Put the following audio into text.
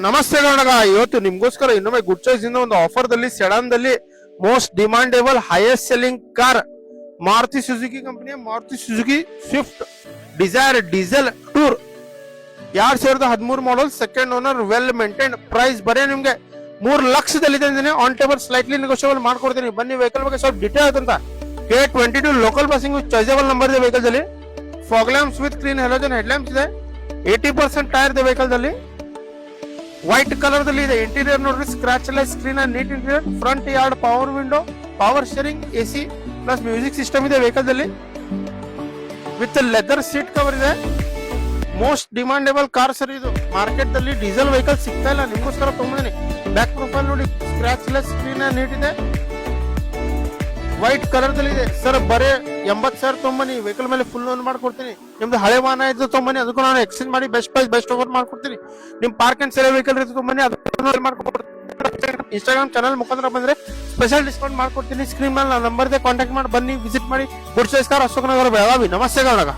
ನಮಸ್ತೆ ಕನ್ನಡ. ಇವತ್ತು ನಿಮ್ಗೋಸ್ಕರ ಇನ್ನೊಮ್ಮೆ ಗುಡ್ ಚಾಯ್ಸ್ ಇಂದ ಒಂದು ಆಫರ್ ದಲ್ಲಿ ಸೆಡಾನ್ ದಲ್ಲಿ most demandable highest selling car Maruti Suzuki ಕಂಪನಿಯ Maruti Suzuki Swift Dzire diesel Tour 2013 model second owner well maintain price ಬರೇ ನಿಮ್ಗೆ 3 ಲಕ್ಷದಲ್ಲಿ ಇದೆ. ಆನ್ ಟೇಬಲ್ ಸ್ಲೈಟ್ಲಿ ನೆಗೋಷಿಯಬಲ್ ಮಾಡ್ಕೊಡ್ತೀನಿ. ಬನ್ನಿ ವೆಹಿಕಲ್ ಬಗ್ಗೆ ಸ್ವಲ್ಪ ಡೀಟೇಲ್ ಅಂತ. K22 local passing choiceable number ಇದೆ ವೆಹಿಕಲ್ ದಲ್ಲಿ. Fog lamps with clean halogen head lamps ಇದೆ. 80% ಟೈರ್ ಇದೆ ವೆಹಿಕಲ್ ದಲ್ಲಿ. ವೈಟ್ ಕಲರ್ ದಲ್ಲಿ ಇದೆ. ಇಂಟೀರಿಯರ್ ನೋಡ್ರಿ scratchless screen and neat interior. Front yard power window, power steering, AC plus music system ಇದೆ vehicle ದಲ್ಲಿ. ವಿತ್ ಲೆದರ್ ಸೀಟ್ ಕವರ್ ಇದೆ. Most demandable car sir ಇದು. ಮಾರ್ಕೆಟ್ ದಲ್ಲಿ ಡೀಸೆಲ್ ವೆಹಿಕಲ್ ಸಿಗ್ತಾ ಇಲ್ಲ, ನಿಮ್ಗೋಸ್ಕರ ತಗೊಂಡಿನಿ. ಬ್ಯಾಕ್ ಪ್ರೊಫೈಲ್ ನೋಡಿ scratchless screen and neat ಇದೆ. ವೈಟ್ ಕಲರ್ ದಲ್ಲಿ ಇದೆ ಸರ್. ಬರೇ 80,000 ತೊಂಬನಿ ವೆಹಿಕಲ್ ಮೇಲೆ ಫುಲ್ ಲೋನ್ ಮಾಡ್ಕೊಡ್ತೀನಿ. ನಿಮ್ದು ಹಳೆ ವಾಹನ ಇದ್ದು ತೊಂಬನಿ, ಅದಕ್ಕೂ ನಾನು ಎಕ್ಸ್ಚೇಂಜ್ ಮಾಡಿ ಬೆಸ್ಟ್ ಪ್ರೈಸ್ ಬೆಸ್ಟ್ ಆಫರ್ ಮಾಡ್ಕೊಡ್ತೀನಿ. ನಿಮ್ ಪಾರ್ಕ್ ಅಂಡ್ ಸೇಲ್ ವೆಹಿಕಲ್ ಇತ್ತು ತೊಂಬನಿ, ಅದಕ್ಕೂ ಮಾಡ್ಕೊಡ್ತೀನಿ. ಇನ್ಸ್ಟಾಗ್ರಾಮ್ ಚಾನಲ್ ಮುಖಾಂತರ ಬಂದ್ರೆ ಸ್ಪೆಷಲ್ ಡಿಸ್ಕೌಂಟ್ ಮಾಡ್ಕೊಡ್ತೀನಿ. ಸ್ಕ್ರೀನ್ ಮೇಲೆ ನನ್ನ ನಂಬರ್ ಇದೆ, ಕಾಂಟ್ಯಾಕ್ಟ್ ಮಾಡಿ ಬನ್ನಿ, ವಿಸಿಟ್ ಮಾಡಿ. Good choice car, Ashok Nagar, Belagavi. ನಮಸ್ತೆ ಕನ್ನಡ.